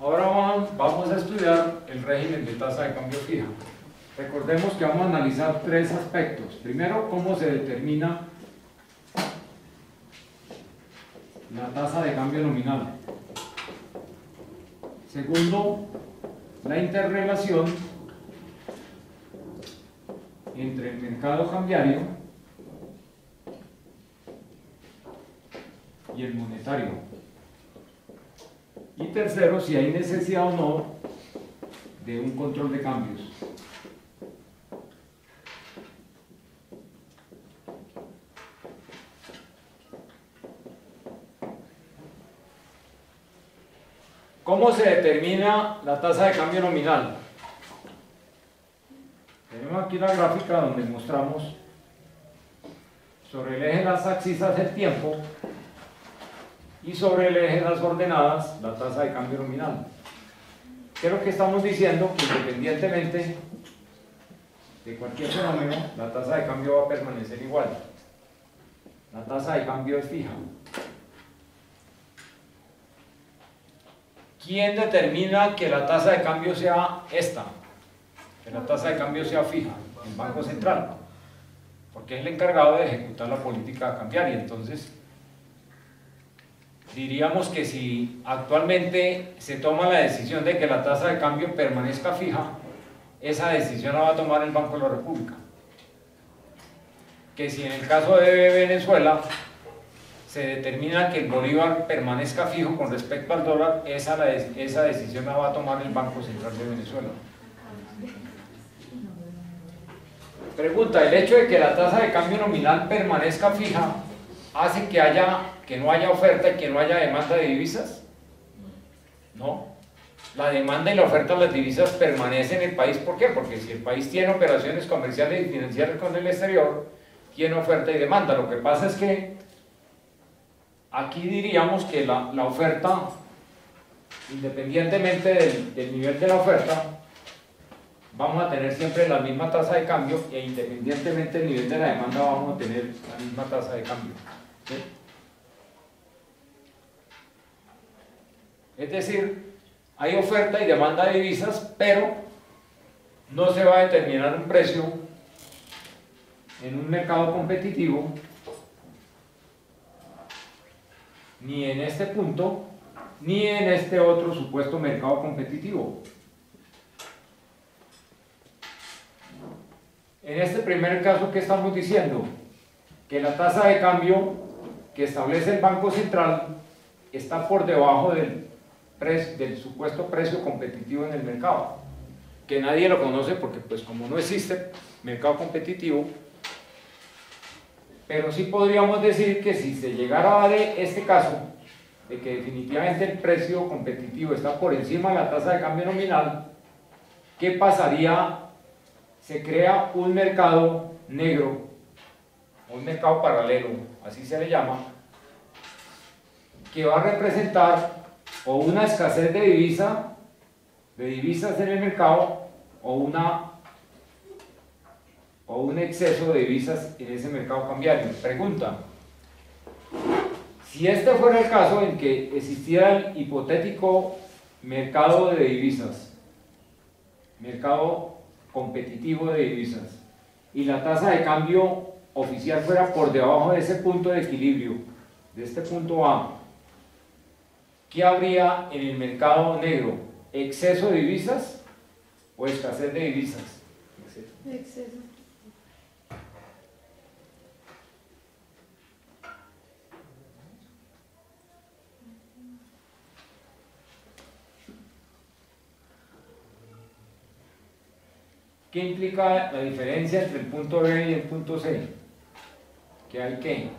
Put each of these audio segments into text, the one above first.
Ahora vamos a estudiar el régimen de tasa de cambio fija. Recordemos que vamos a analizar tres aspectos. Primero, cómo se determina la tasa de cambio nominal. Segundo, la interrelación entre el mercado cambiario y el monetario. Y tercero, si hay necesidad o no de un control de cambios. ¿Cómo se determina la tasa de cambio nominal? Tenemos aquí una gráfica donde mostramos sobre el eje de las abscisas del tiempo y sobre el eje de las ordenadas la tasa de cambio nominal. ¿Qué es lo que estamos diciendo? Que independientemente de cualquier fenómeno, la tasa de cambio va a permanecer igual. La tasa de cambio es fija. ¿Quién determina que la tasa de cambio sea esta? Que la tasa de cambio sea fija, el Banco Central, porque es el encargado de ejecutar la política cambiaria. Entonces, diríamos que si actualmente se toma la decisión de que la tasa de cambio permanezca fija, esa decisión la va a tomar el Banco de la República. Que si en el caso de Venezuela se determina que el bolívar permanezca fijo con respecto al dólar, esa decisión la va a tomar el Banco Central de Venezuela. Pregunta, ¿el hecho de que la tasa de cambio nominal permanezca fija hace que no haya oferta y que no haya demanda de divisas? No. La demanda y la oferta de las divisas permanecen en el país. ¿Por qué? Porque si el país tiene operaciones comerciales y financieras con el exterior, tiene oferta y demanda. Lo que pasa es que aquí diríamos que la oferta, independientemente del nivel de la oferta, vamos a tener siempre la misma tasa de cambio, e independientemente del nivel de la demanda vamos a tener la misma tasa de cambio. ¿Sí? Es decir, hay oferta y demanda de divisas, pero no se va a determinar un precio en un mercado competitivo ni en este punto ni en este otro supuesto mercado competitivo. En este primer caso, ¿qué estamos diciendo? Que la tasa de cambio que establece el Banco Central está por debajo del supuesto precio competitivo en el mercado, que nadie lo conoce porque pues como no existe mercado competitivo, pero sí podríamos decir que si se llegara a dar este caso de que definitivamente el precio competitivo está por encima de la tasa de cambio nominal, ¿qué pasaría? Se crea un mercado negro, un mercado paralelo, así se le llama, que va a representar o una escasez de divisas en el mercado, o un exceso de divisas en ese mercado cambiario. Pregunta: si este fuera el caso en que existiera el hipotético mercado de divisas, mercado competitivo de divisas, y la tasa de cambio oficial fuera por debajo de ese punto de equilibrio, de este punto A, ¿qué habría en el mercado negro? ¿Exceso de divisas o escasez de divisas? Exceso. ¿Qué implica la diferencia entre el punto B y el punto C? ¿Qué hay que?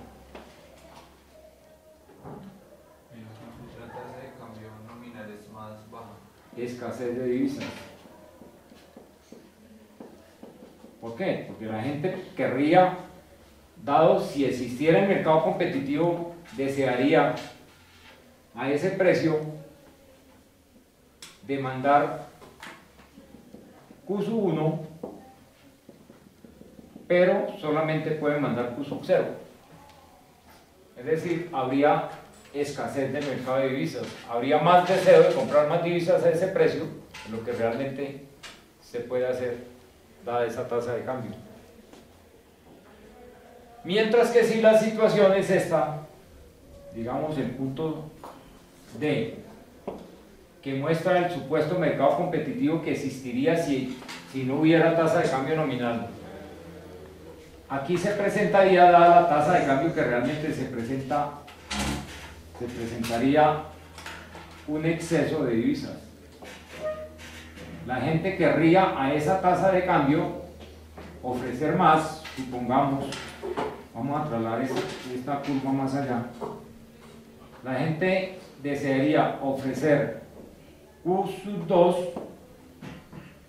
La tasa de cambio nominal es más baja. Escasez de divisas. ¿Por qué? Porque la gente querría, dado si existiera el mercado competitivo, desearía a ese precio demandar Q1, pero solamente puede mandar Q0. Es decir, habría escasez del mercado de divisas. Habría más deseo de comprar más divisas a ese precio de lo que realmente se puede hacer dada esa tasa de cambio. Mientras que si la situación es esta, digamos el punto D, que muestra el supuesto mercado competitivo que existiría si no hubiera tasa de cambio nominal. Aquí se presentaría, dada la tasa de cambio que realmente se presentaría un exceso de divisas. La gente querría a esa tasa de cambio ofrecer más, supongamos, vamos a trasladar esta curva más allá. La gente desearía ofrecer Q2,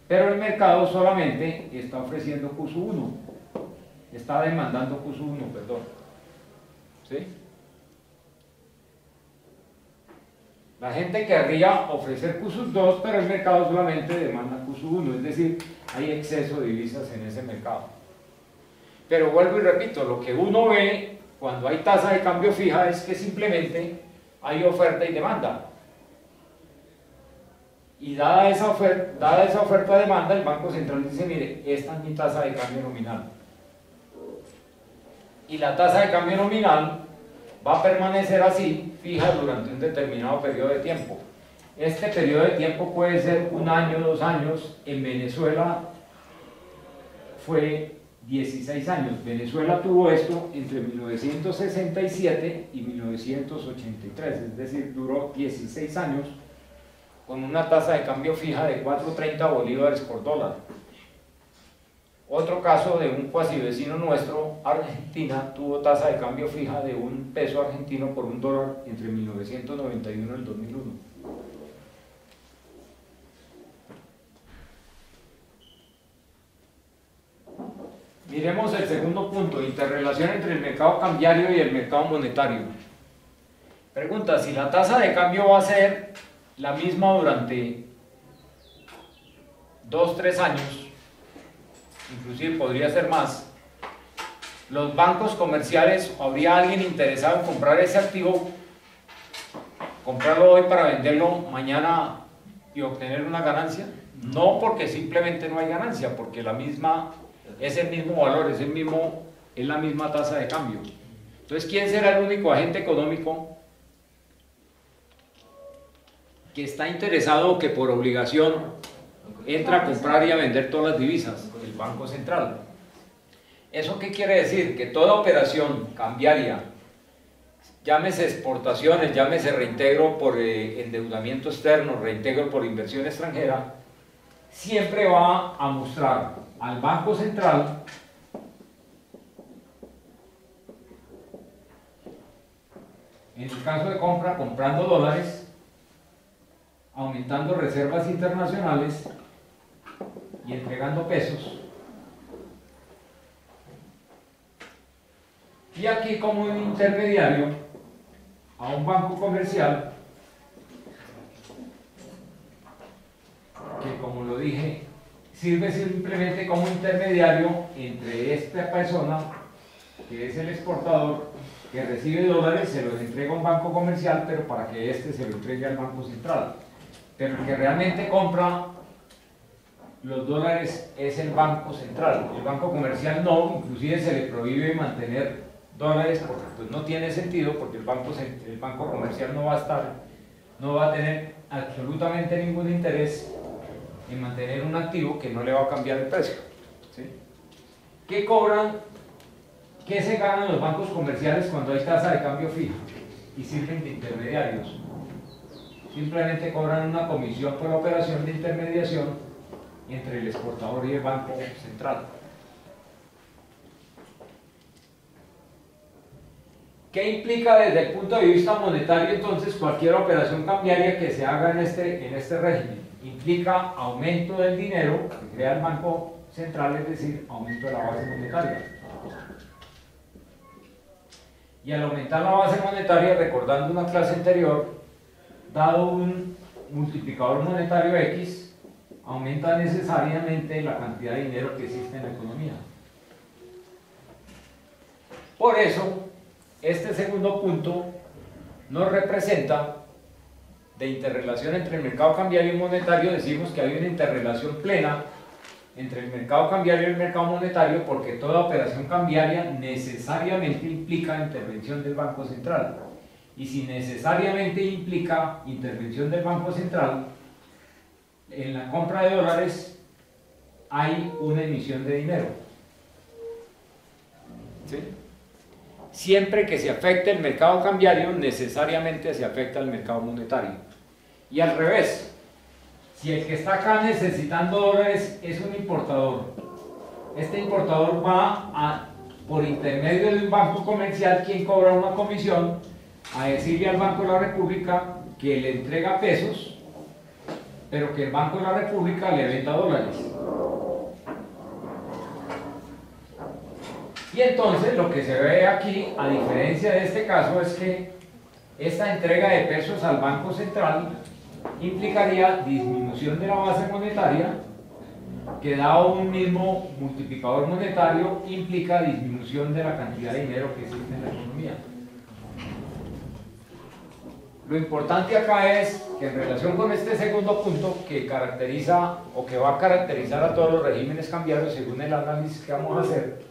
pero el mercado solamente está ofreciendo Q1, está demandando Q1, perdón. ¿Sí? La gente querría ofrecer Q2, pero el mercado solamente demanda Q1, es decir, hay exceso de divisas en ese mercado. Pero vuelvo y repito, lo que uno ve cuando hay tasa de cambio fija es que simplemente hay oferta y demanda. Y dada esa oferta-demanda, el Banco Central dice, mire, esta es mi tasa de cambio nominal. Y la tasa de cambio nominal va a permanecer así, fija durante un determinado periodo de tiempo. Este periodo de tiempo puede ser 1 año, 2 años. En Venezuela fue 16 años. Venezuela tuvo esto entre 1967 y 1983, es decir, duró 16 años con una tasa de cambio fija de 4.30 bolívares por dólar. Otro caso de un cuasi vecino nuestro, Argentina, tuvo tasa de cambio fija de 1 peso argentino por $1 entre 1991 y el 2001. Miremos el segundo punto, interrelación entre el mercado cambiario y el mercado monetario. Pregunta, si la tasa de cambio va a ser la misma durante 2-3 años, inclusive podría ser más, los bancos comerciales, ¿habría alguien interesado en comprar ese activo, comprarlo hoy para venderlo mañana y obtener una ganancia? No, porque simplemente no hay ganancia, porque es el mismo valor, es la misma tasa de cambio. Entonces, ¿quién será el único agente económico que está interesado o que por obligación entra a comprar y a vender todas las divisas? El Banco Central. ¿Eso qué quiere decir? Que toda operación cambiaria, llámese exportaciones, llámese reintegro por endeudamiento externo, reintegro por inversión extranjera, siempre va a mostrar al Banco Central en el caso de compra, comprando dólares, aumentando reservas internacionales y entregando pesos. Y aquí como un intermediario a un banco comercial que, como lo dije, sirve simplemente como intermediario entre esta persona que es el exportador que recibe dólares, se los entrega a un banco comercial, pero para que éste se lo entregue al Banco Central. Pero el que realmente compra los dólares es el Banco Central. El Banco Comercial no, inclusive se le prohíbe mantener dólares porque pues no tiene sentido, porque el banco comercial no va a tener absolutamente ningún interés en mantener un activo que no le va a cambiar el precio. ¿Sí? ¿Qué cobran? ¿Qué se ganan los bancos comerciales cuando hay tasa de cambio fija y sirven de intermediarios? Simplemente cobran una comisión por la operación de intermediación entre el exportador y el Banco Central. ¿Qué implica desde el punto de vista monetario entonces cualquier operación cambiaria que se haga en este régimen? Implica aumento del dinero que crea el Banco Central, es decir, aumento de la base monetaria. Y al aumentar la base monetaria, recordando una clase anterior, dado un multiplicador monetario X, aumenta necesariamente la cantidad de dinero que existe en la economía. Por eso, este segundo punto nos representa de interrelación entre el mercado cambiario y monetario. Decimos que hay una interrelación plena entre el mercado cambiario y el mercado monetario, porque toda operación cambiaria necesariamente implica intervención del Banco Central. Y si necesariamente implica intervención del Banco Central, en la compra de dólares hay una emisión de dinero. ¿Sí? Siempre que se afecte el mercado cambiario, necesariamente se afecta el mercado monetario. Y al revés, si el que está acá necesitando dólares es un importador, este importador va por intermedio de un banco comercial, quien cobra una comisión, a decirle al Banco de la República que le entrega pesos, pero que el Banco de la República le venda dólares. Y entonces lo que se ve aquí, a diferencia de este caso, es que esta entrega de pesos al Banco Central implicaría disminución de la base monetaria, que dado un mismo multiplicador monetario implica disminución de la cantidad de dinero que existe en la economía. Lo importante acá es que en relación con este segundo punto, que caracteriza o que va a caracterizar a todos los regímenes cambiarios según el análisis que vamos a hacer,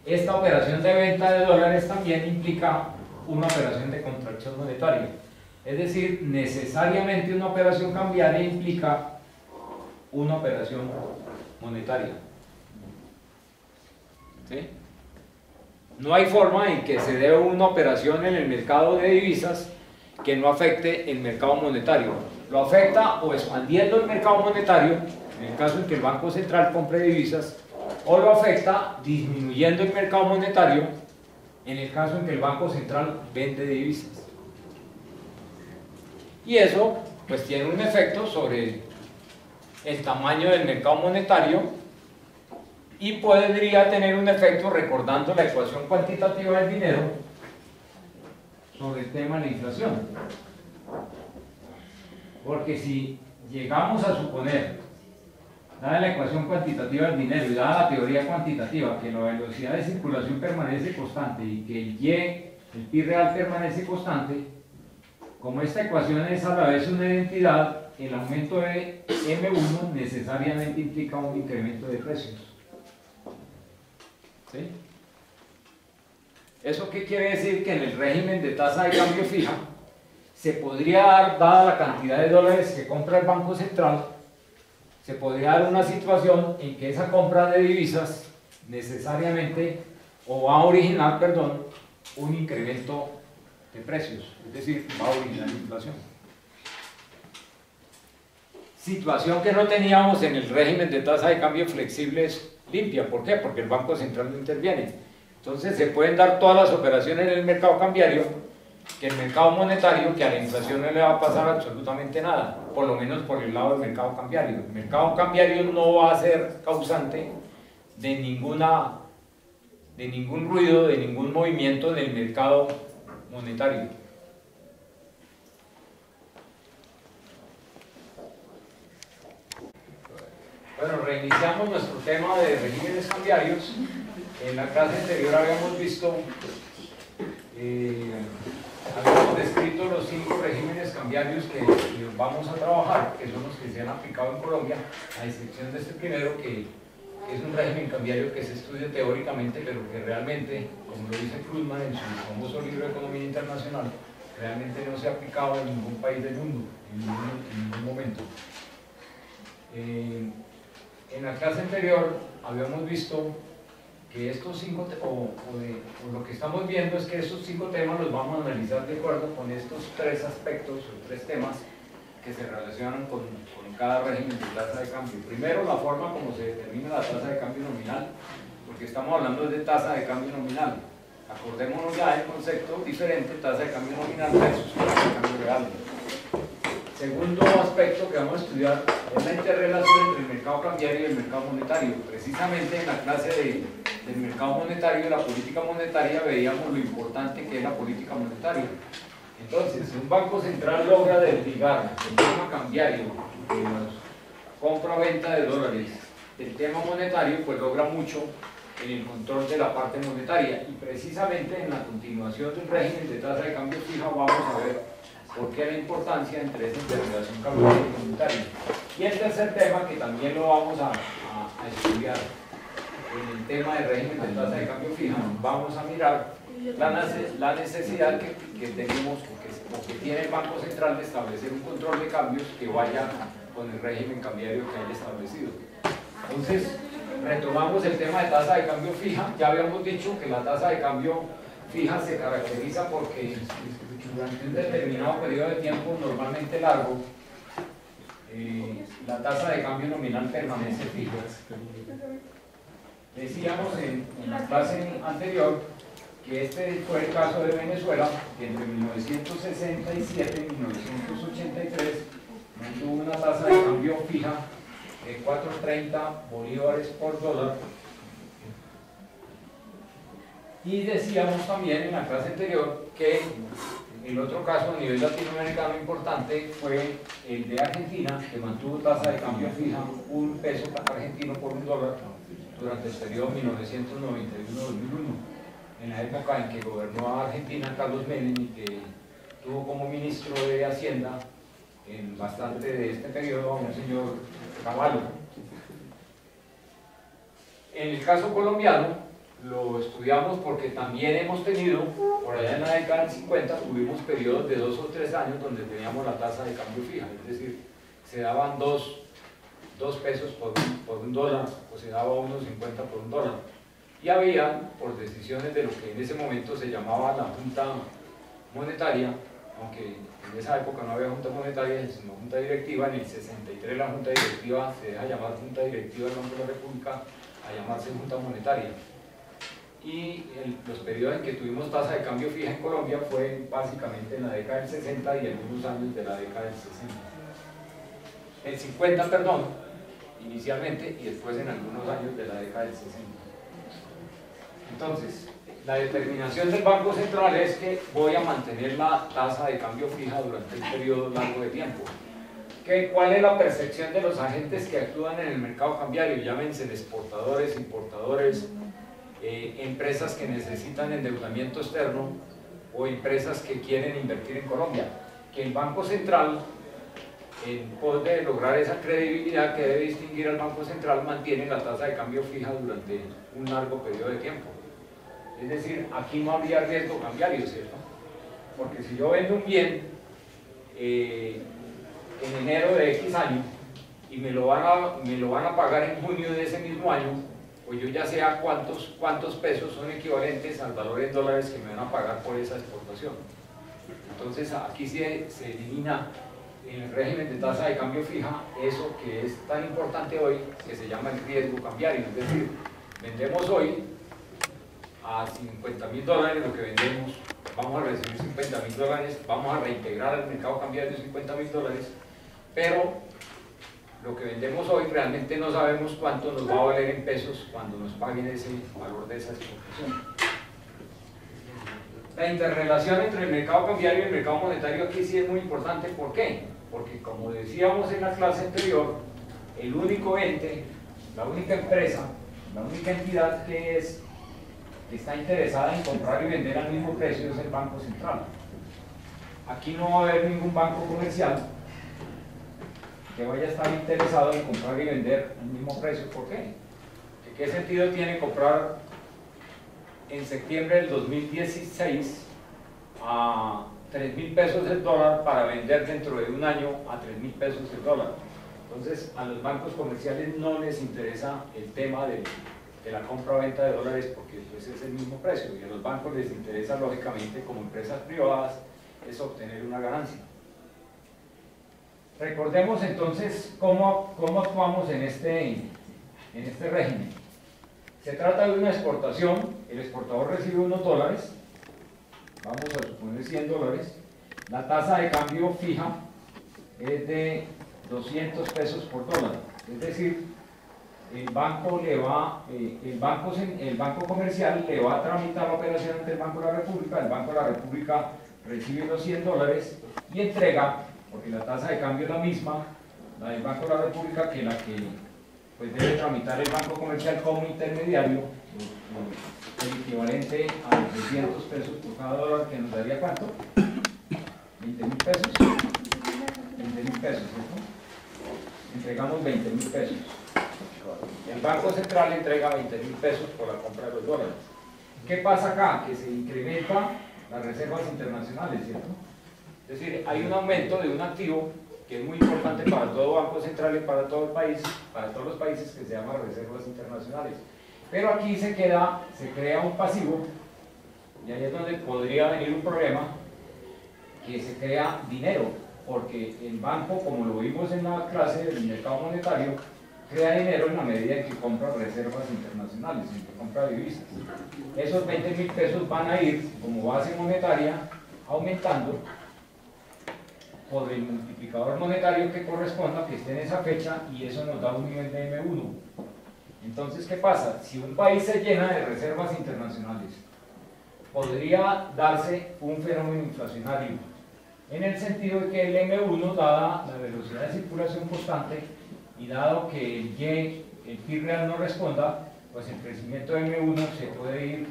esta operación de venta de dólares también implica una operación de contracción monetaria. Es decir, necesariamente una operación cambiaria implica una operación monetaria. ¿Sí? No hay forma en que se dé una operación en el mercado de divisas que no afecte el mercado monetario. Lo afecta o expandiendo el mercado monetario, en el caso en que el Banco Central compre divisas, o lo afecta disminuyendo el mercado monetario, en el caso en que el Banco Central vende divisas. Y eso pues tiene un efecto sobre el tamaño del mercado monetario y podría tener un efecto, recordando la ecuación cuantitativa del dinero, sobre el tema de la inflación. Porque si llegamos a suponer, dada la ecuación cuantitativa del dinero y dada la teoría cuantitativa, que la velocidad de circulación permanece constante y que el Y, el pi real, permanece constante, como esta ecuación es a la vez una identidad, el aumento de M1 necesariamente implica un incremento de precios. ¿Sí? ¿Eso qué quiere decir? Que en el régimen de tasa de cambio fija se podría dar, dada la cantidad de dólares que compra el Banco Central, se podría dar una situación en que esa compra de divisas necesariamente, o va a originar, perdón, un incremento de precios, es decir, va a originar inflación. Situación que no teníamos en el régimen de tasa de cambio flexibles limpia. ¿Por qué? Porque el Banco Central no interviene. Entonces se pueden dar todas las operaciones en el mercado cambiario, que el mercado monetario, que a la inflación no le va a pasar absolutamente nada, por lo menos por el lado del mercado cambiario. El mercado cambiario no va a ser causante de ningún ruido, de ningún movimiento en el mercado monetario. Bueno, reiniciamos nuestro tema de regímenes cambiarios. En la clase anterior habíamos visto, habíamos descrito los 5 regímenes cambiarios que vamos a trabajar, que son los que se han aplicado en Colombia, a excepción de este primero, que es un régimen cambiario que se estudia teóricamente, pero que realmente, como lo dice Krugman en su famoso libro de Economía Internacional, realmente no se ha aplicado en ningún país del mundo, en ningún momento. En la clase anterior habíamos visto que estos 5, o lo que estamos viendo es que estos 5 temas los vamos a analizar de acuerdo con estos 3 aspectos o 3 temas que se relacionan con cada régimen de tasa de cambio. Primero, la forma como se determina la tasa de cambio nominal, porque estamos hablando de tasa de cambio nominal. Acordémonos ya del concepto diferente, tasa de cambio nominal versus tasa de cambio real. Segundo aspecto que vamos a estudiar es la interrelación entre el mercado cambiario y el mercado monetario. Precisamente en la clase del mercado monetario y la política monetaria veíamos lo importante que es la política monetaria. Entonces, si un banco central logra desligar el tema cambiario, compra-venta de dólares, del tema monetario, pues logra mucho en el control de la parte monetaria. Y precisamente en la continuación del régimen de tasa de cambio fija vamos a ver por qué la importancia entre esa interrelación cambiaria y monetaria. Y el tercer tema, que también lo vamos a estudiar en el tema de régimen de tasa de cambio fija, vamos a mirar la necesidad que tenemos o que tiene el Banco Central de establecer un control de cambios que vaya con el régimen cambiario que haya establecido. Entonces, retomamos el tema de tasa de cambio fija. Ya habíamos dicho que la tasa de cambio fija se caracteriza porque durante un determinado periodo de tiempo, normalmente largo, la tasa de cambio nominal permanece fija. Decíamos en la clase anterior que este fue el caso de Venezuela, que entre 1967 y 1983 mantuvo una tasa de cambio fija de 4.30 bolívares por dólar. Y decíamos también en la clase anterior que el otro caso a nivel latinoamericano importante fue el de Argentina, que mantuvo tasa de cambio fija, un peso argentino por un dólar durante el periodo 1991-2001, en la época en que gobernó a Argentina Carlos Menem y que tuvo como ministro de Hacienda en bastante de este periodo a un señor Cavallo. En el caso colombiano lo estudiamos porque también hemos tenido, por allá en la década del 50, tuvimos periodos de 2 o 3 años donde teníamos la tasa de cambio fija, es decir, se daban 2 pesos por un dólar o se daba 1.50 por un dólar. Y había, por decisiones de lo que en ese momento se llamaba la Junta Monetaria, aunque en esa época no había Junta Monetaria, sino Junta Directiva, en el 63 la Junta Directiva se deja llamar Junta Directiva del Banco de la República a llamarse Junta Monetaria. Y los periodos en que tuvimos tasa de cambio fija en Colombia fue básicamente en la década del 60 y algunos años de la década del 60. El 50, perdón, inicialmente, y después en algunos años de la década del 60. Entonces, la determinación del Banco Central es que voy a mantener la tasa de cambio fija durante un periodo largo de tiempo. ¿Cuál es la percepción de los agentes que actúan en el mercado cambiario? Llámense exportadores, importadores, empresas que necesitan endeudamiento externo o empresas que quieren invertir en Colombia. Que el Banco Central, en pos de lograr esa credibilidad que debe distinguir al Banco Central, mantiene la tasa de cambio fija durante un largo periodo de tiempo. Es decir, aquí no habría riesgo cambiario, ¿cierto? Porque si yo vendo un bien en enero de X año y me lo van a pagar en junio de ese mismo año, pues yo ya sé a cuántos pesos son equivalentes al valor en dólares que me van a pagar por esa exportación. Entonces aquí se elimina en el régimen de tasa de cambio fija eso que es tan importante hoy, que se llama el riesgo cambiario. Es decir, vendemos hoy a $50.000 lo que vendemos, vamos a recibir $50.000, vamos a reintegrar al mercado cambiario $50.000, pero lo que vendemos hoy realmente no sabemos cuánto nos va a valer en pesos cuando nos paguen ese valor de esa exportación. La interrelación entre el mercado cambiario y el mercado monetario aquí sí es muy importante. ¿Por qué? Porque, como decíamos en la clase anterior, el único ente, la única empresa, la única entidad que está interesada en comprar y vender al mismo precio es el Banco Central. Aquí no va a haber ningún banco comercial que vaya a estar interesado en comprar y vender al mismo precio. ¿Por qué? ¿Qué sentido tiene comprar en septiembre del 2016 a 3.000 pesos el dólar para vender dentro de un año a 3.000 pesos el dólar? Entonces, a los bancos comerciales no les interesa el tema de la compra-venta de dólares porque pues, es el mismo precio, y a los bancos les interesa, lógicamente, como empresas privadas, es obtener una ganancia. Recordemos entonces cómo actuamos en este régimen. Se trata de una exportación, el exportador recibe unos dólares, vamos a suponer $100, la tasa de cambio fija es de 200 pesos por dólar, es decir, el banco comercial le va a tramitar la operación ante el Banco de la República, el Banco de la República recibe los $100 y entrega, porque la tasa de cambio es la misma, la del Banco de la República, que la que pues debe tramitar el banco comercial como intermediario el equivalente a 300 pesos por cada dólar, que nos daría ¿cuánto? 20.000 pesos. 20.000 pesos, ¿cierto? Entregamos 20.000 pesos. El Banco Central entrega 20.000 pesos por la compra de los dólares. ¿Qué pasa acá? Que se incrementa las reservas internacionales, ¿cierto? Es decir, hay un aumento de un activo que es muy importante para todo Banco Central y para todo el país, para todos los países, que se llama reservas internacionales. Pero aquí se crea un pasivo, y ahí es donde podría venir un problema, que se crea dinero, porque el banco, como lo vimos en la clase del mercado monetario, crea dinero en la medida en que compra reservas internacionales, en que compra divisas. Esos 20.000 pesos van a ir como base monetaria aumentando por el multiplicador monetario que corresponda, que esté en esa fecha, y eso nos da un nivel de M1. Entonces, ¿qué pasa? Si un país se llena de reservas internacionales, podría darse un fenómeno inflacionario, en el sentido de que el M1, dada la velocidad de circulación constante, y dado que el PIB real no responda, pues el crecimiento de M1 se puede ir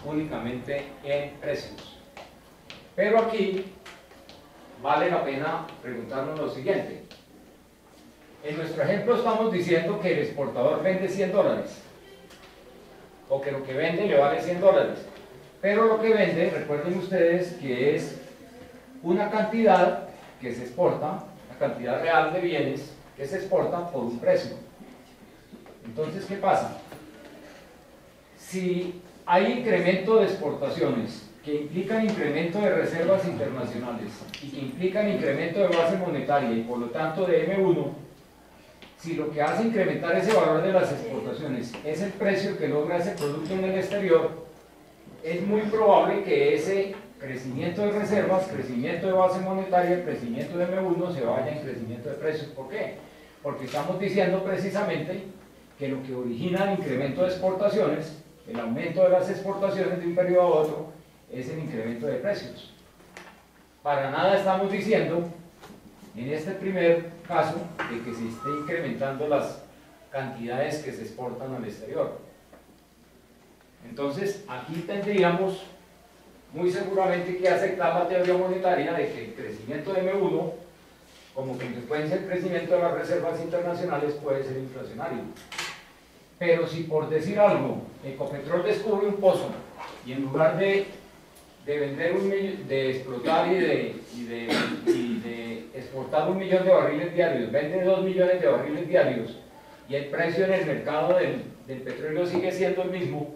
únicamente en precios. Pero aquí vale la pena preguntarnos lo siguiente. En nuestro ejemplo estamos diciendo que el exportador vende 100 dólares, o que lo que vende le vale 100 dólares, pero lo que vende, recuerden ustedes que es una cantidad que se exporta, la cantidad real de bienes que se exportan por un precio. Entonces, ¿qué pasa? Si hay incremento de exportaciones que implican incremento de reservas internacionales y que implican incremento de base monetaria y por lo tanto de M1, si lo que hace incrementar ese valor de las exportaciones es el precio que logra ese producto en el exterior, es muy probable que ese crecimiento de reservas, crecimiento de base monetaria, crecimiento de M1 se vaya en crecimiento de precios. ¿Por qué? Porque estamos diciendo precisamente que lo que origina el incremento de exportaciones, el aumento de las exportaciones de un periodo a otro, es el incremento de precios. Para nada estamos diciendo, en este primer caso, de que se esté incrementando las cantidades que se exportan al exterior. Entonces, aquí tendríamos muy seguramente que aceptar la teoría monetaria de que el crecimiento de M1, como consecuencia del crecimiento de las reservas internacionales, puede ser inflacionario. Pero si, por decir algo, Ecopetrol descubre un pozo y en lugar de vender de explotar y de exportar 1 millón de barriles diarios, vende 2 millones de barriles diarios, y el precio en el mercado del petróleo sigue siendo el mismo,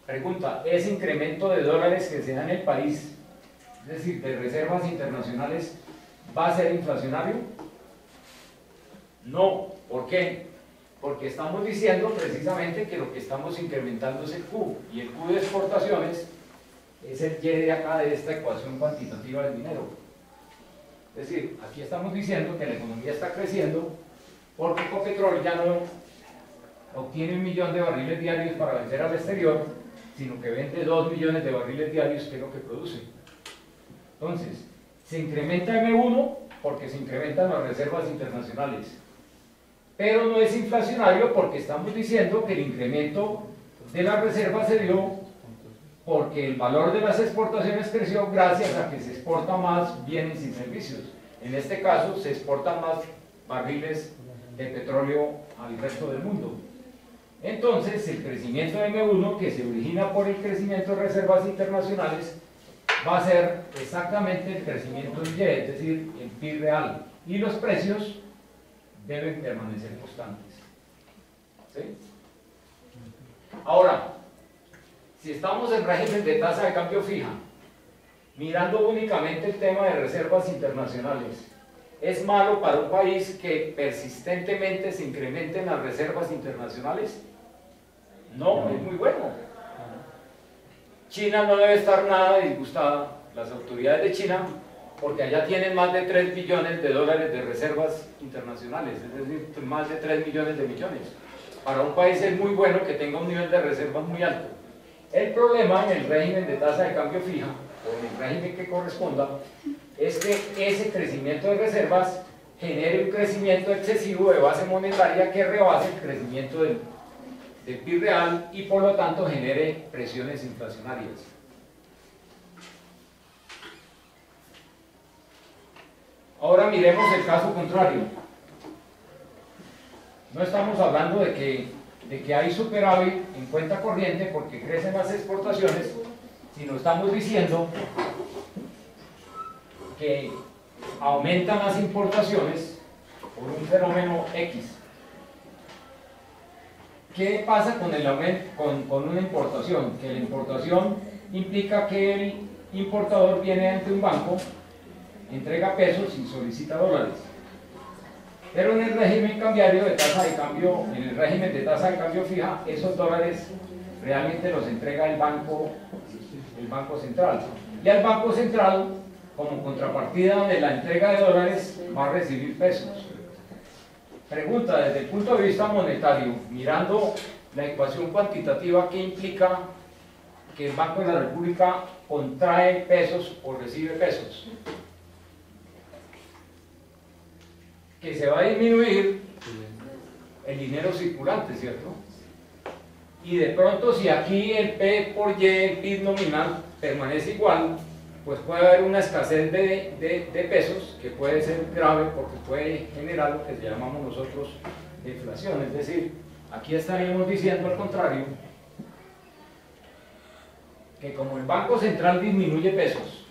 pregunta, ¿ese incremento de dólares que se da en el país, es decir, de reservas internacionales, va a ser inflacionario? No. ¿Por qué? Porque estamos diciendo precisamente que lo que estamos incrementando es el Q, y el Q de exportaciones es el Y de acá de esta ecuación cuantitativa del dinero. Es decir, aquí estamos diciendo que la economía está creciendo porque Ecopetrol ya no obtiene 1 millón de barriles diarios para vender al exterior, sino que vende 2 millones de barriles diarios, que es lo que produce. Entonces, se incrementa M1 porque se incrementan las reservas internacionales, pero no es inflacionario porque estamos diciendo que el incremento de las reservas se dio porque el valor de las exportaciones creció gracias a que se exporta más bienes y servicios. En este caso, se exportan más barriles de petróleo al resto del mundo. Entonces, el crecimiento de M1, que se origina por el crecimiento de reservas internacionales, va a ser exactamente el crecimiento en Y, es decir, el PIB real. Y los precios deben permanecer constantes. ¿Sí? Ahora, si estamos en régimen de tasa de cambio fija, mirando únicamente el tema de reservas internacionales, ¿es malo para un país que persistentemente se incrementen las reservas internacionales? No, es muy bueno. China no debe estar nada disgustada, las autoridades de China, porque allá tienen más de 3 billones de dólares de reservas internacionales, es decir, más de 3 millones de millones. Para un país es muy bueno que tenga un nivel de reservas muy alto. El problema en el régimen de tasa de cambio fija, o en el régimen que corresponda, es que ese crecimiento de reservas genere un crecimiento excesivo de base monetaria que rebase el crecimiento del PIB real y por lo tanto genere presiones inflacionarias. Ahora miremos el caso contrario. No estamos hablando de que hay superávit en cuenta corriente porque crecen las exportaciones, sino estamos diciendo que aumentan las importaciones por un fenómeno X. ¿Qué pasa con el aumento, con una importación? Que la importación implica que el importador viene ante un banco, entrega pesos y solicita dólares. Pero en el régimen cambiario de tasa de cambio, en el régimen de tasa de cambio fija, esos dólares realmente los entrega el Banco Central. Y al Banco Central, como contrapartida de la entrega de dólares, va a recibir pesos. Pregunta, desde el punto de vista monetario, mirando la ecuación cuantitativa, ¿qué implica que el Banco de la República contrae pesos o recibe pesos? Que se va a disminuir el dinero circulante, ¿cierto? Y de pronto, si aquí el P por Y, el PIB nominal, permanece igual, pues puede haber una escasez de pesos que puede ser grave porque puede generar lo que llamamos nosotros deflación. Es decir, aquí estaríamos diciendo al contrario, que como el Banco Central disminuye pesos,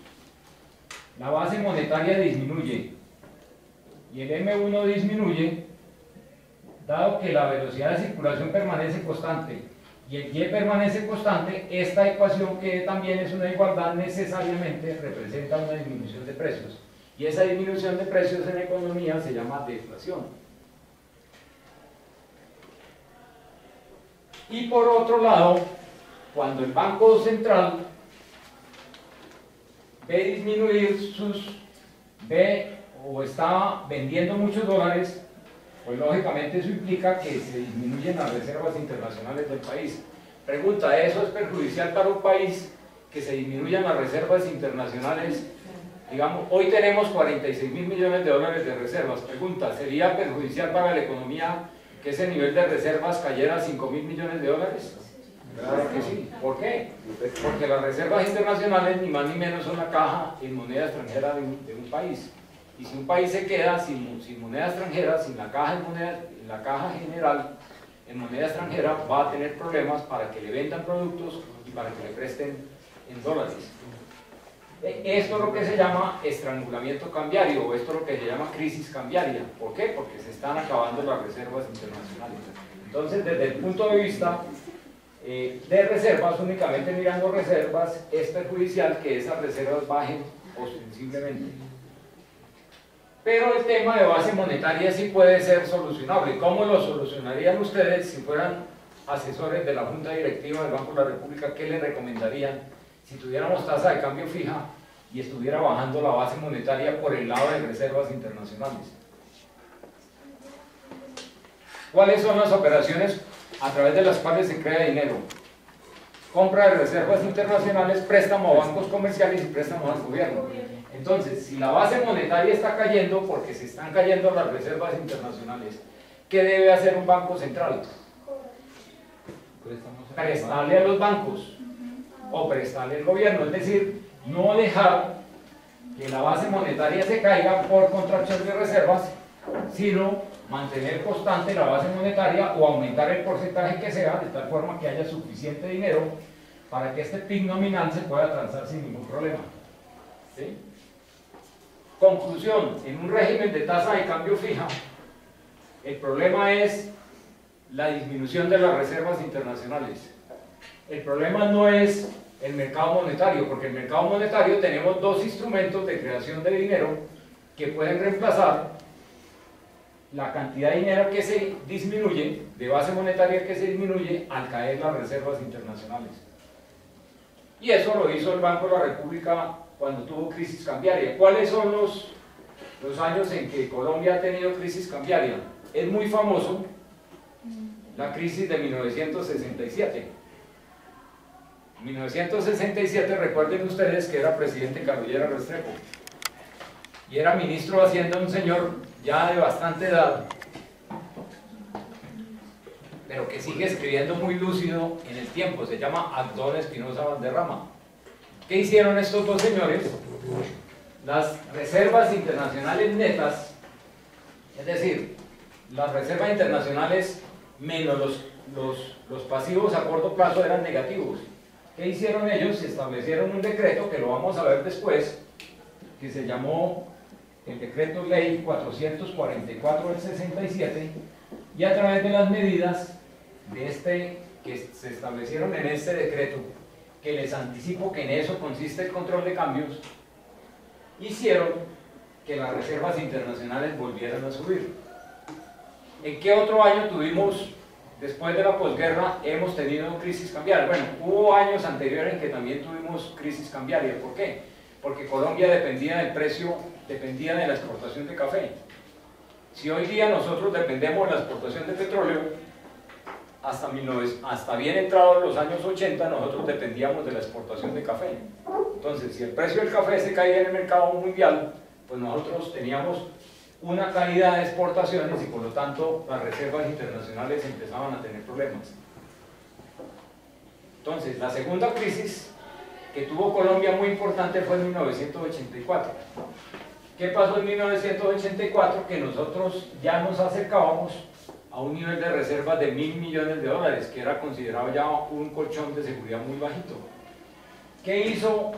la base monetaria disminuye y el M1 disminuye, dado que la velocidad de circulación permanece constante y el Y permanece constante, esta ecuación, que también es una igualdad, necesariamente representa una disminución de precios. Y esa disminución de precios en la economía se llama deflación. Y por otro lado, cuando el Banco Central ve disminuir o está vendiendo muchos dólares, pues lógicamente eso implica que se disminuyen las reservas internacionales del país. Pregunta, ¿eso es perjudicial para un país que se disminuyan las reservas internacionales? Digamos, hoy tenemos 46.000 millones de dólares de reservas. Pregunta, ¿sería perjudicial para la economía que ese nivel de reservas cayera a 5.000 millones de dólares? Claro que sí. ¿Por qué? Porque las reservas internacionales ni más ni menos son la caja en moneda extranjera de un país. Y si un país se queda sin moneda extranjera, sin la caja general en moneda extranjera, va a tener problemas para que le vendan productos y para que le presten en dólares. Esto es lo que se llama estrangulamiento cambiario, o esto es lo que se llama crisis cambiaria. ¿Por qué? Porque se están acabando las reservas internacionales. Entonces, desde el punto de vista de reservas, únicamente mirando reservas, es perjudicial que esas reservas bajen ostensiblemente. Pero el tema de base monetaria sí puede ser solucionable. ¿Cómo lo solucionarían ustedes si fueran asesores de la Junta Directiva del Banco de la República? ¿Qué le recomendarían si tuviéramos tasa de cambio fija y estuviera bajando la base monetaria por el lado de reservas internacionales? ¿Cuáles son las operaciones a través de las cuales se crea dinero? Compra de reservas internacionales, préstamo a bancos comerciales y préstamos al gobierno. Entonces, si la base monetaria está cayendo porque se están cayendo las reservas internacionales, ¿qué debe hacer un banco central? Prestarle a los bancos o prestarle al gobierno, es decir, no dejar que la base monetaria se caiga por contracción de reservas, sino mantener constante la base monetaria o aumentar el porcentaje que sea, de tal forma que haya suficiente dinero para que este PIB nominal se pueda transar sin ningún problema. ¿Sí? Conclusión, en un régimen de tasa de cambio fija, el problema es la disminución de las reservas internacionales. El problema no es el mercado monetario, porque el mercado monetario tenemos dos instrumentos de creación de dinero que pueden reemplazar la cantidad de dinero que se disminuye, de base monetaria que se disminuye al caer las reservas internacionales. Y eso lo hizo el Banco de la República cuando tuvo crisis cambiaria. ¿Cuáles son los años en que Colombia ha tenido crisis cambiaria? Es muy famoso la crisis de 1967. En 1967, recuerden ustedes que era presidente Carollera Restrepo. y era ministro de Hacienda un señor ya de bastante edad, pero que sigue escribiendo muy lúcido en el tiempo. Se llama Antón Espinosa Valderrama. ¿Qué hicieron estos dos señores? Las reservas internacionales netas, es decir, las reservas internacionales menos los pasivos a corto plazo eran negativos. ¿Qué hicieron ellos? Establecieron un decreto, que lo vamos a ver después, que se llamó el Decreto Ley 444 del 67, y a través de las medidas que se establecieron en este decreto, que les anticipo que en eso consiste el control de cambios, hicieron que las reservas internacionales volvieran a subir. ¿En qué otro año tuvimos, después de la posguerra, hemos tenido crisis cambiaria? Bueno, hubo años anteriores en que también tuvimos crisis cambiaria. ¿Por qué? Porque Colombia dependía del precio, dependía de la exportación de café. Si hoy día nosotros dependemos de la exportación de petróleo, hasta bien entrados los años 80 nosotros dependíamos de la exportación de café. Entonces, si el precio del café se caía en el mercado mundial, pues nosotros teníamos una caída de exportaciones y por lo tanto las reservas internacionales empezaban a tener problemas. Entonces, la segunda crisis que tuvo Colombia muy importante fue en 1984. ¿Qué pasó en 1984? Que nosotros ya nos acercábamos a un nivel de reservas de $1.000 millones, que era considerado ya un colchón de seguridad muy bajito. ¿Qué hizo?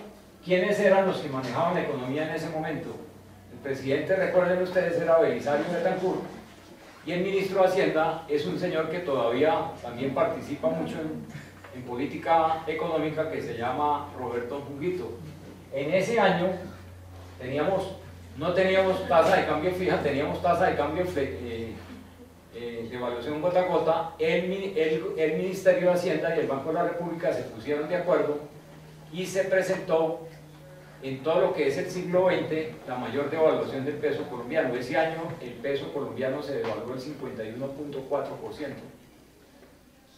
¿Quiénes eran los que manejaban la economía en ese momento? El presidente, recuerden ustedes, era Belisario Betancourt, y el ministro de Hacienda es un señor que todavía también participa mucho en política económica, que se llama Roberto Junguito. En ese año no teníamos tasa de cambio fija, teníamos tasa de cambio de evaluación gota a gota. El Ministerio de Hacienda y el Banco de la República se pusieron de acuerdo y se presentó en todo lo que es el siglo XX la mayor devaluación del peso colombiano. Ese año el peso colombiano se devaluó el 51.4%.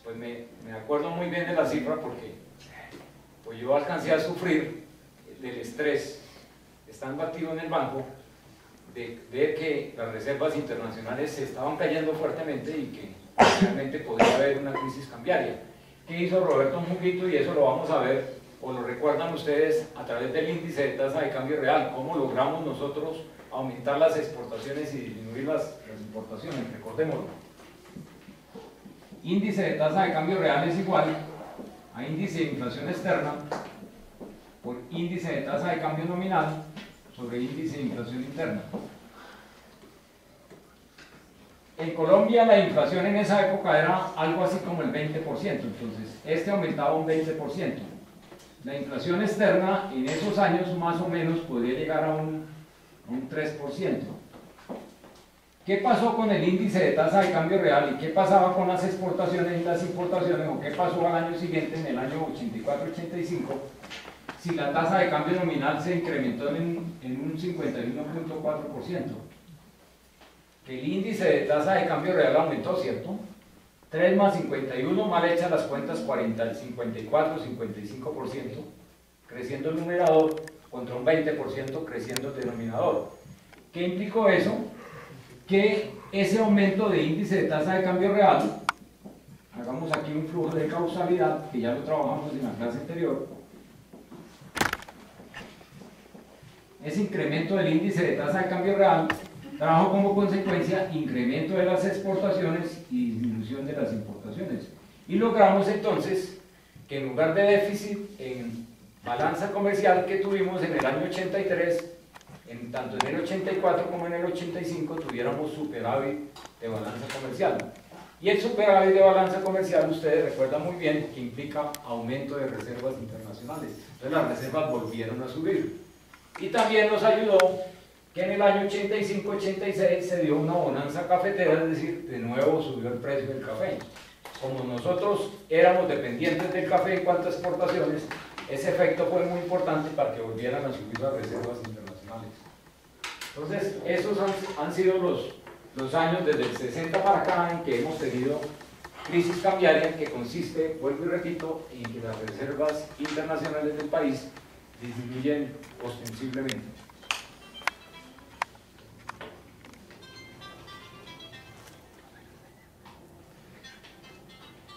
Pues me acuerdo muy bien de la cifra, porque pues yo alcancé a sufrir del estrés, estando activo en el banco, de ver que las reservas internacionales se estaban cayendo fuertemente y que realmente podría haber una crisis cambiaria. ¿Qué hizo Roberto Junguito? Y eso lo vamos a ver, o lo recuerdan ustedes, a través del índice de tasa de cambio real. ¿Cómo logramos nosotros aumentar las exportaciones y disminuir las importaciones? Recordémoslo. Índice de tasa de cambio real es igual a índice de inflación externa por índice de tasa de cambio nominal sobre índice de inflación interna. En Colombia la inflación en esa época era algo así como el 20%, entonces este aumentaba un 20%. La inflación externa en esos años más o menos podría llegar a un 3%. ¿Qué pasó con el índice de tasa de cambio real y qué pasaba con las exportaciones y las importaciones, o qué pasó al año siguiente, en el año 84-85, si la tasa de cambio nominal se incrementó en un 51.4%? Que el índice de tasa de cambio real aumentó, ¿cierto? 3 más 51, mal hechas las cuentas, 40, 54, 55%, creciendo el numerador, contra un 20% creciendo el denominador. ¿Qué implicó eso? Que ese aumento de índice de tasa de cambio real, hagamos aquí un flujo de causalidad, que ya lo trabajamos en la clase anterior, ese incremento del índice de tasa de cambio real trajo como consecuencia incremento de las exportaciones y disminución de las importaciones. Y logramos entonces que en lugar de déficit en balanza comercial que tuvimos en el año 83, tanto en el 84 como en el 85 tuviéramos superávit de balanza comercial. Y el superávit de balanza comercial, ustedes recuerdan muy bien que implica aumento de reservas internacionales. Entonces las reservas volvieron a subir. Y también nos ayudó que en el año 85-86 se dio una bonanza cafetera, es decir, de nuevo subió el precio del café. Como nosotros éramos dependientes del café en cuanto a exportaciones, ese efecto fue muy importante para que volvieran a subir las reservas internacionales. Entonces, esos han sido los años desde el 60 para acá en que hemos tenido crisis cambiaria, que consiste, vuelvo y repito, en que las reservas internacionales del país disminuyen ostensiblemente.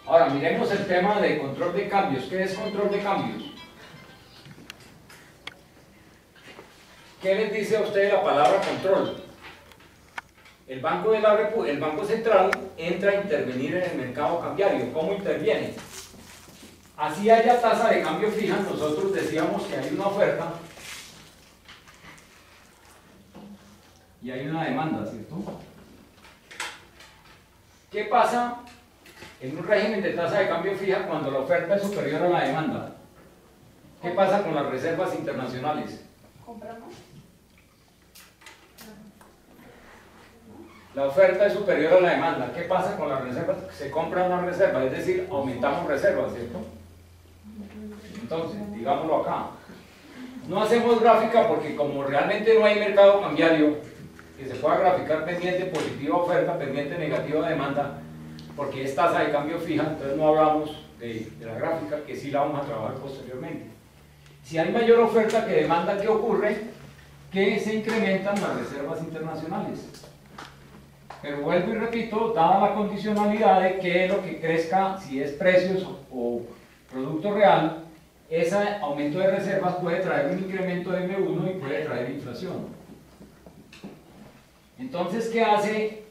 Ahora, miremos el tema de control de cambios. ¿Qué es control de cambios? ¿Qué les dice a usted la palabra control? El Banco Central entra a intervenir en el mercado cambiario. ¿Cómo interviene? Así haya tasa de cambio fija, nosotros decíamos que hay una oferta y hay una demanda, ¿cierto? ¿Qué pasa en un régimen de tasa de cambio fija cuando la oferta es superior a la demanda? ¿Qué pasa con las reservas internacionales? ¿Compramos? La oferta es superior a la demanda. ¿Qué pasa con las reservas? Se compran las reservas, es decir, aumentamos reservas, ¿cierto? Entonces, digámoslo acá. No hacemos gráfica porque como realmente no hay mercado cambiario que se pueda graficar pendiente positiva oferta, pendiente negativa demanda, porque es tasa de cambio fija, entonces no hablamos de la gráfica, que sí la vamos a trabajar posteriormente. Si hay mayor oferta que demanda, ¿qué ocurre? Que se incrementan las reservas internacionales. Pero vuelvo y repito, dada la condicionalidad de que lo que crezca, si es precios o producto real, ese aumento de reservas puede traer un incremento de M1 y puede traer inflación. Entonces, ¿qué hace?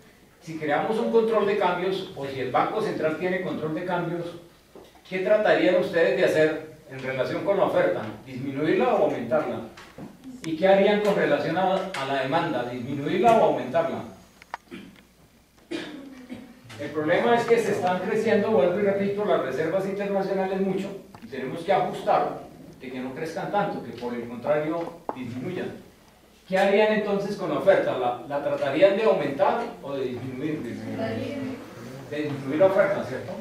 Si creamos un control de cambios, o si el Banco Central tiene control de cambios, ¿qué tratarían ustedes de hacer en relación con la oferta? ¿Disminuirla o aumentarla? ¿Y qué harían con relación a la demanda? ¿Disminuirla o aumentarla? El problema es que se están creciendo, vuelvo y repito, las reservas internacionales mucho, y tenemos que ajustar de que no crezcan tanto, que por el contrario disminuyan. ¿Qué harían entonces con la oferta? ¿La tratarían de aumentar o de disminuir? De disminuir la oferta, ¿cierto?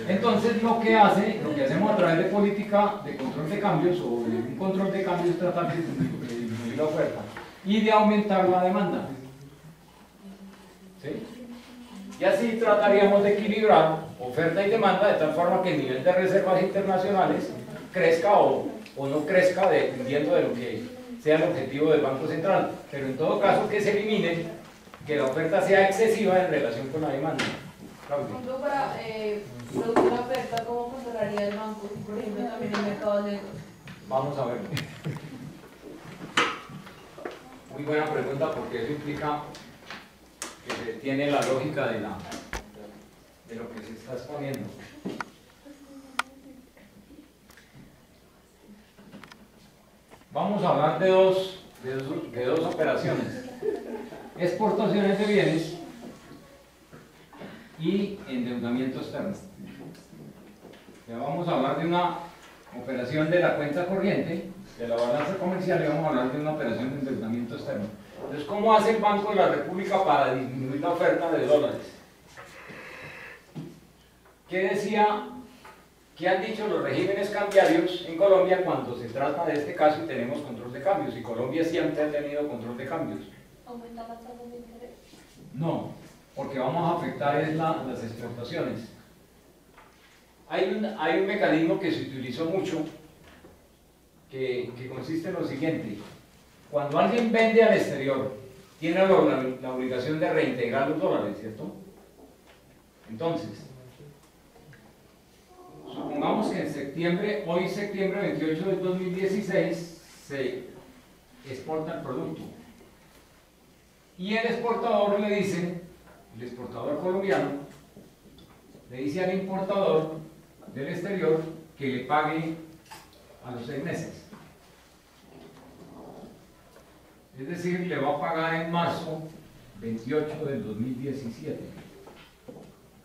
Entonces lo que hacemos a través de política de control de cambios o de un control de cambios es tratar de disminuir la oferta y de aumentar la demanda. ¿Sí? Y así trataríamos de equilibrar oferta y demanda de tal forma que el nivel de reservas internacionales crezca o no crezca dependiendo de lo que sea el objetivo del Banco Central. Pero en todo caso que se elimine que la oferta sea excesiva en relación con la demanda. Por ejemplo, para producir la oferta, ¿cómo controlaría el banco? Por ejemplo, también el mercado negro. Vamos a ver. Muy buena pregunta porque eso implica que tiene la lógica de lo que se está exponiendo. Vamos a hablar de dos operaciones: exportaciones de bienes y endeudamiento externo. Ya vamos a hablar de una operación de la cuenta corriente, de la balanza comercial, y vamos a hablar de una operación de endeudamiento externo. Entonces, ¿cómo hace el Banco de la República para disminuir la oferta de dólares? ¿Qué han dicho los regímenes cambiarios en Colombia cuando se trata de este caso y tenemos control de cambios? Y Colombia siempre ha tenido control de cambios. ¿Aumentar las tasas de interés? No, porque vamos a afectar las exportaciones. Hay un mecanismo que se utilizó mucho que consiste en lo siguiente: cuando alguien vende al exterior, tiene la obligación de reintegrar los dólares, ¿cierto? Entonces, supongamos que en septiembre, hoy septiembre 28 del 2016, se exporta el producto. Y el exportador le dice, el exportador colombiano, le dice al importador del exterior que le pague a los 6 meses. Es decir, le va a pagar en marzo 28 del 2017.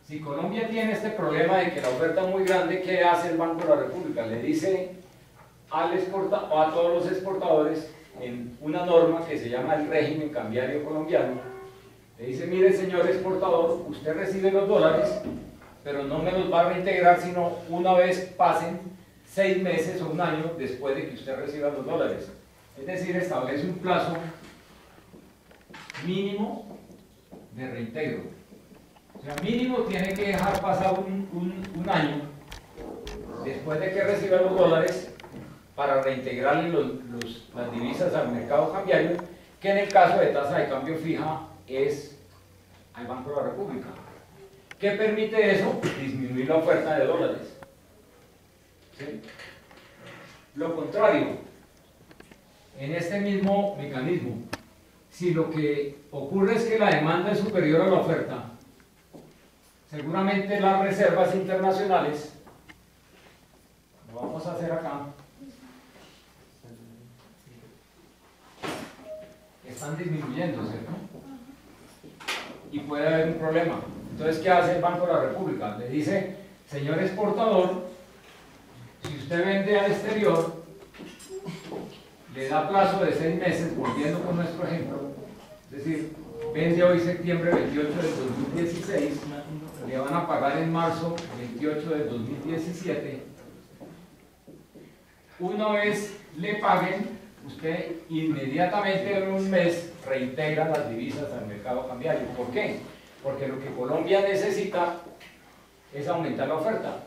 Si Colombia tiene este problema de que la oferta es muy grande, ¿qué hace el Banco de la República? Le dice a todos los exportadores, en una norma que se llama el régimen cambiario colombiano, le dice: mire, señor exportador, usted recibe los dólares, pero no me los va a reintegrar sino una vez pasen 6 meses o un año después de que usted reciba los dólares. Es decir, establece un plazo mínimo de reintegro. O sea, mínimo tiene que dejar pasar un año después de que reciba los dólares para reintegrarle las divisas al mercado cambiario, que en el caso de tasa de cambio fija es al Banco de la República. ¿Qué permite eso? Disminuir la oferta de dólares. ¿Sí? Lo contrario, en este mismo mecanismo, si lo que ocurre es que la demanda es superior a la oferta, seguramente las reservas internacionales, lo vamos a hacer acá, están disminuyendo, ¿cierto? Y puede haber un problema. Entonces, ¿qué hace el Banco de la República? Le dice, señor exportador, si usted vende al exterior, le da plazo de 6 meses, volviendo con nuestro ejemplo, es decir, vende hoy septiembre 28 del 2016, le van a pagar en marzo 28 del 2017. Una vez le paguen, usted inmediatamente en un mes reintegra las divisas al mercado cambiario. ¿Por qué? Porque lo que Colombia necesita es aumentar la oferta.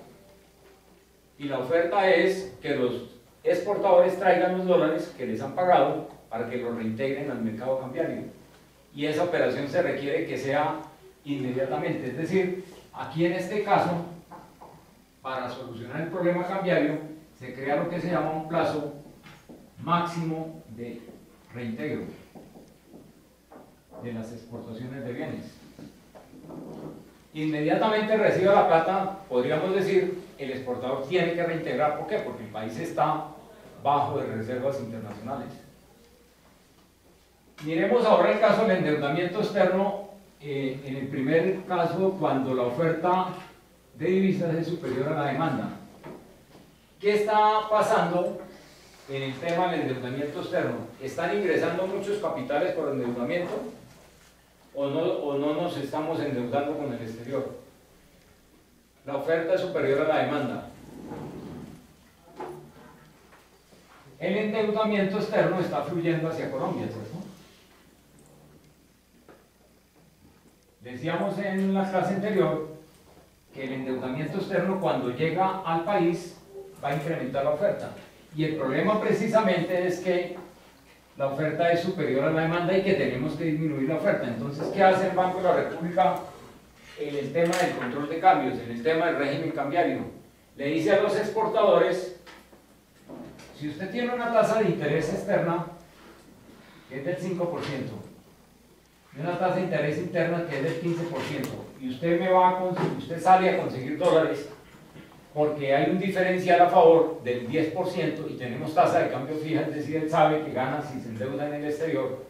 Y la oferta es que los exportadores traigan los dólares que les han pagado para que los reintegren al mercado cambiario. Y esa operación se requiere que sea inmediatamente. Es decir, aquí en este caso, para solucionar el problema cambiario, se crea lo que se llama un plazo máximo de reintegro de las exportaciones de bienes. Inmediatamente reciba la plata, podríamos decir, el exportador tiene que reintegrar. ¿Por qué? Porque el país está bajo de reservas internacionales. Miremos ahora el caso del endeudamiento externo. En el primer caso, cuando la oferta de divisas es superior a la demanda. ¿Qué está pasando en el tema del endeudamiento externo? ¿Están ingresando muchos capitales por endeudamiento? ¿O no nos estamos endeudando con el exterior? La oferta es superior a la demanda. El endeudamiento externo está fluyendo hacia Colombia, ¿cierto? Decíamos en la clase anterior que el endeudamiento externo, cuando llega al país, va a incrementar la oferta. Y el problema precisamente es que la oferta es superior a la demanda y que tenemos que disminuir la oferta. Entonces, ¿qué hace el Banco de la República en el tema del control de cambios, en el tema del régimen cambiario? Le dice a los exportadores, si usted tiene una tasa de interés externa que es del 5%, y una tasa de interés interna que es del 15%, y usted sale a conseguir dólares porque hay un diferencial a favor del 10% y tenemos tasa de cambio fija, es decir, él sabe que gana si se endeuda en el exterior,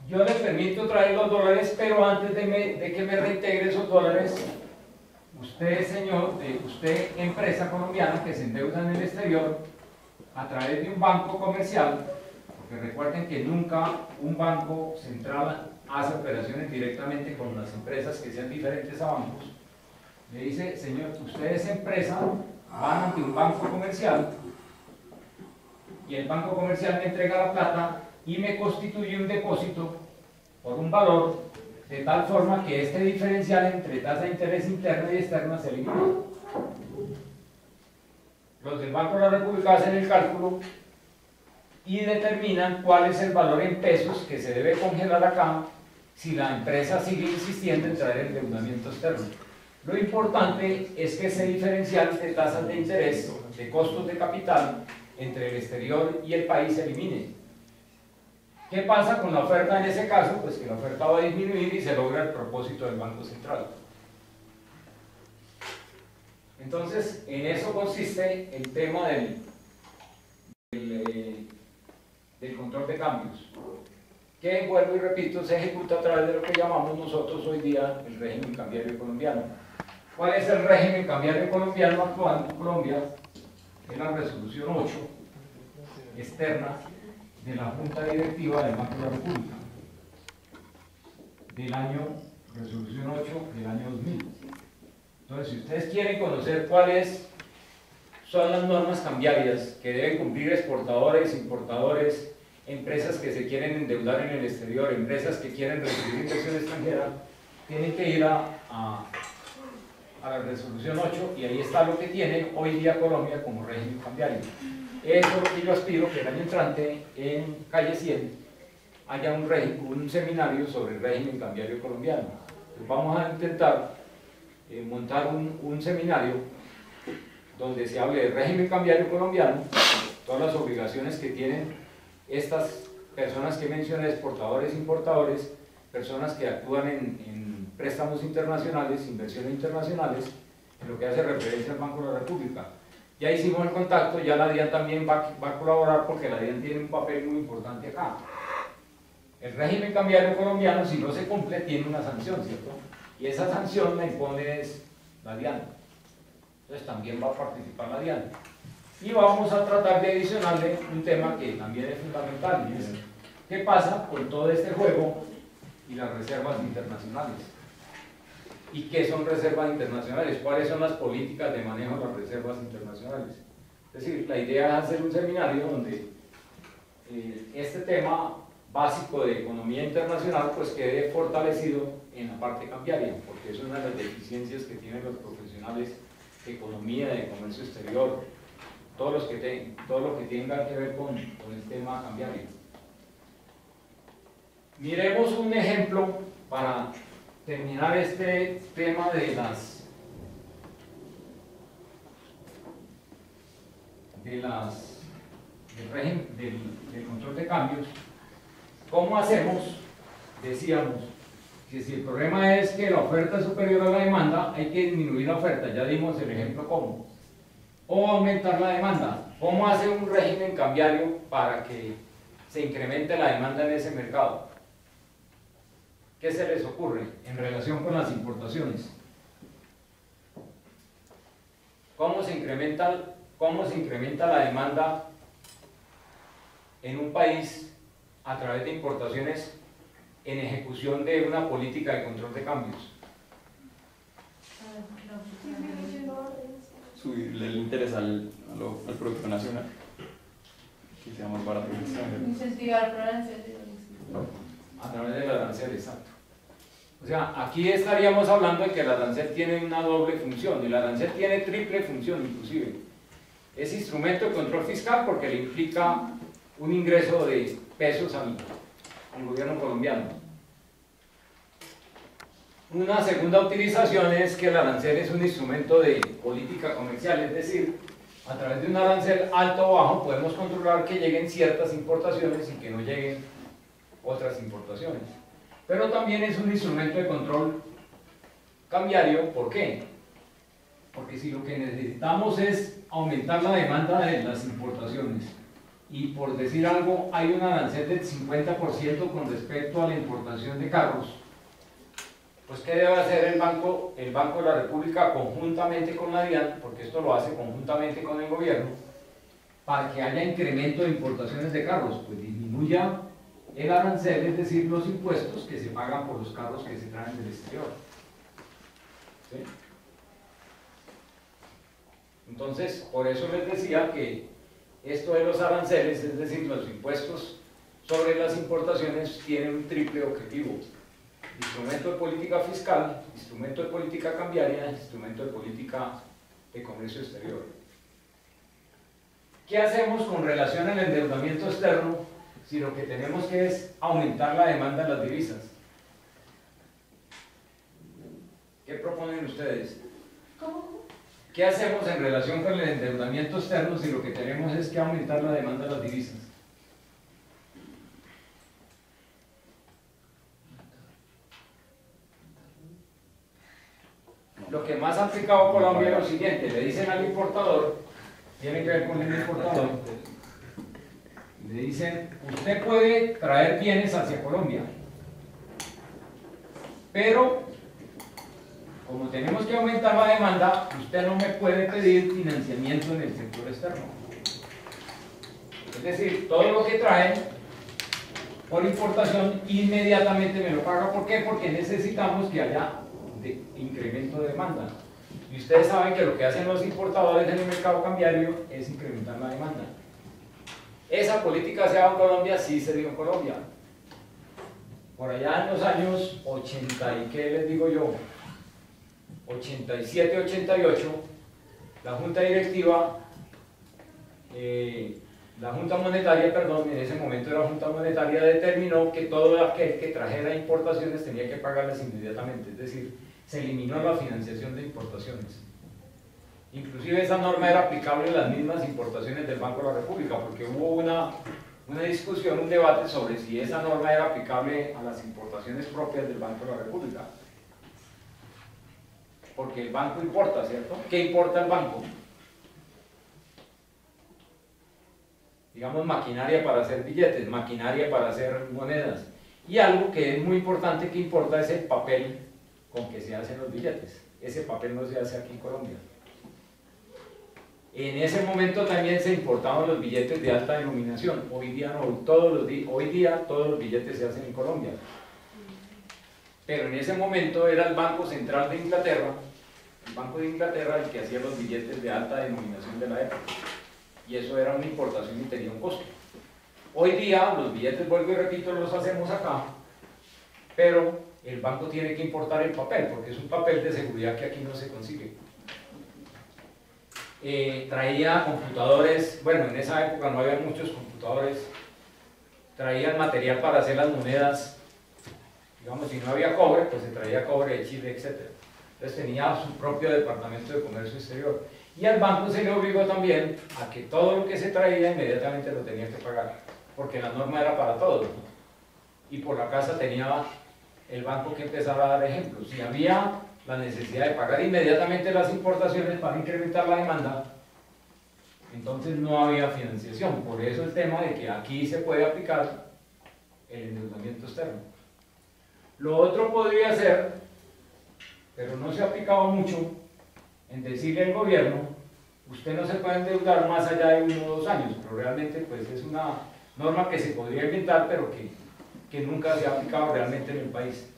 yo le permito traer los dólares, pero antes de que me reintegre esos dólares, usted, señor, usted, empresa colombiana que se endeuda en el exterior, a través de un banco comercial, porque recuerden que nunca un banco central hace operaciones directamente con las empresas que sean diferentes a bancos, le dice, señor, ustedes empresa van ante un banco comercial y el banco comercial me entrega la plata y me constituye un depósito por un valor de tal forma que este diferencial entre tasa de interés interna y externa se elimina. Los del Banco de la República hacen el cálculo y determinan cuál es el valor en pesos que se debe congelar acá si la empresa sigue insistiendo en traer endeudamiento externo. Lo importante es que ese diferencial de tasas de interés, de costos de capital entre el exterior y el país se elimine. ¿Qué pasa con la oferta en ese caso? Pues que la oferta va a disminuir y se logra el propósito del Banco Central. Entonces, en eso consiste el tema del control de cambios, que, vuelvo y repito, se ejecuta a través de lo que llamamos nosotros hoy día el régimen cambiario colombiano. ¿Cuál es el régimen cambiario colombiano actual en Colombia? Es la resolución 8 externa de la Junta Directiva del Banco de la República del año, resolución 8 del año 2000. Entonces, si ustedes quieren conocer cuáles son las normas cambiarias que deben cumplir exportadores, importadores, empresas que se quieren endeudar en el exterior, empresas que quieren recibir inversión extranjera, tienen que ir a la resolución 8 y ahí está lo que tiene hoy día Colombia como régimen cambiario. Eso es lo que yo aspiro que el año entrante en Calle 100 haya un seminario sobre el régimen cambiario colombiano. Entonces vamos a intentar montar un seminario donde se hable del régimen cambiario colombiano, todas las obligaciones que tienen estas personas que mencioné, exportadores, importadores, personas que actúan en préstamos internacionales, inversiones internacionales, en lo que hace referencia al Banco de la República. Ya hicimos el contacto, ya la DIAN también va a colaborar porque la DIAN tiene un papel muy importante acá. El régimen cambiario colombiano, si no se cumple, tiene una sanción, ¿cierto? Y esa sanción la impone la DIAN. Entonces también va a participar la DIAN. Y vamos a tratar de adicionarle un tema que también es fundamental, y es qué pasa con todo este juego y las reservas internacionales. ¿Y qué son reservas internacionales? ¿Cuáles son las políticas de manejo de las reservas internacionales? Es decir, la idea es hacer un seminario donde este tema básico de economía internacional pues quede fortalecido en la parte cambiaria, porque es una de las deficiencias que tienen los profesionales de economía, de comercio exterior, todo lo que tenga que ver con el tema cambiario. Miremos un ejemplo para terminar este tema del régimen del control de cambios. ¿Cómo hacemos? Decíamos que si el problema es que la oferta es superior a la demanda, hay que disminuir la oferta, ya dimos el ejemplo cómo. O aumentar la demanda. ¿Cómo hace un régimen cambiario para que se incremente la demanda en ese mercado? ¿Qué se les ocurre en relación con las importaciones? ¿Cómo se incrementa la demanda en un país a través de importaciones en ejecución de una política de control de cambios? Subirle el interés al producto nacional, que sea más barato que el extranjero. Incentivar por aranceles. A través del arancel, exacto. O sea, aquí estaríamos hablando de que el arancel tiene una doble función, el arancel tiene triple función inclusive. Es instrumento de control fiscal porque le implica un ingreso de pesos al gobierno colombiano. Una segunda utilización es que el arancel es un instrumento de política comercial, es decir, a través de un arancel alto o bajo podemos controlar que lleguen ciertas importaciones y que no lleguen otras importaciones. Pero también es un instrumento de control cambiario. ¿Por qué? Porque si lo que necesitamos es aumentar la demanda de las importaciones y por decir algo hay un arancel del 50% con respecto a la importación de carros, pues ¿qué debe hacer el Banco de la República conjuntamente con la DIAN? Porque esto lo hace conjuntamente con el gobierno, para que haya incremento de importaciones de carros, pues disminuya el arancel, es decir, los impuestos que se pagan por los carros que se traen del exterior. ¿Sí? Entonces, por eso les decía que esto de los aranceles, es decir, los impuestos sobre las importaciones, tienen un triple objetivo: instrumento de política fiscal, instrumento de política cambiaria, instrumento de política de comercio exterior. ¿Qué hacemos con relación al endeudamiento externo si lo que tenemos que es aumentar la demanda de las divisas? ¿Qué proponen ustedes? ¿Cómo? ¿Qué hacemos en relación con el endeudamiento externo si lo que tenemos es que aumentar la demanda de las divisas? Lo que más ha aplicado Colombia es lo siguiente: le dicen al importador, tiene que ver con el importador, le dicen, usted puede traer bienes hacia Colombia, pero como tenemos que aumentar la demanda, usted no me puede pedir financiamiento en el sector externo. Es decir, todo lo que trae por importación inmediatamente me lo paga. ¿Por qué? Porque necesitamos que haya incremento de demanda. Y ustedes saben que lo que hacen los importadores en el mercado cambiario es incrementar la demanda. Esa política se ha dado en Colombia, sí se dio en Colombia. Por allá en los años 80 y qué les digo yo, 87, 88, la Junta Directiva La Junta Monetaria, perdón, en ese momento la Junta Monetaria determinó que todo aquel que trajera importaciones tenía que pagarlas inmediatamente, es decir, se eliminó la financiación de importaciones. Inclusive esa norma era aplicable a las mismas importaciones del Banco de la República, porque hubo una discusión, un debate sobre si esa norma era aplicable a las importaciones propias del Banco de la República. Porque el banco importa, ¿cierto? ¿Qué importa el banco? Digamos, maquinaria para hacer billetes, maquinaria para hacer monedas. Y algo que es muy importante que importa es el papel con que se hacen los billetes. Ese papel no se hace aquí en Colombia. En ese momento también se importaban los billetes de alta denominación. Hoy día no, hoy día todos los billetes se hacen en Colombia. Pero en ese momento era el Banco Central de Inglaterra, el Banco de Inglaterra el que hacía los billetes de alta denominación de la época. Y eso era una importación y tenía un costo. Hoy día los billetes, vuelvo y repito, los hacemos acá, pero el banco tiene que importar el papel, porque es un papel de seguridad que aquí no se consigue. Traía computadores, bueno, en esa época no había muchos computadores, traían material para hacer las monedas, digamos, si no había cobre, pues se traía cobre de Chile, etc. Entonces tenía su propio departamento de comercio exterior. Y al banco se le obligó también a que todo lo que se traía inmediatamente lo tenía que pagar, porque la norma era para todos, ¿no? Y por la casa tenía el banco que empezar a dar ejemplos. Si había la necesidad de pagar inmediatamente las importaciones para incrementar la demanda, entonces no había financiación. Por eso el tema de que aquí se puede aplicar el endeudamiento externo. Lo otro podría ser, pero no se ha aplicado mucho, en decirle al gobierno, usted no se puede endeudar más allá de 1 o 2 años, pero realmente pues es una norma que se podría inventar, pero que nunca se ha aplicado realmente en el país.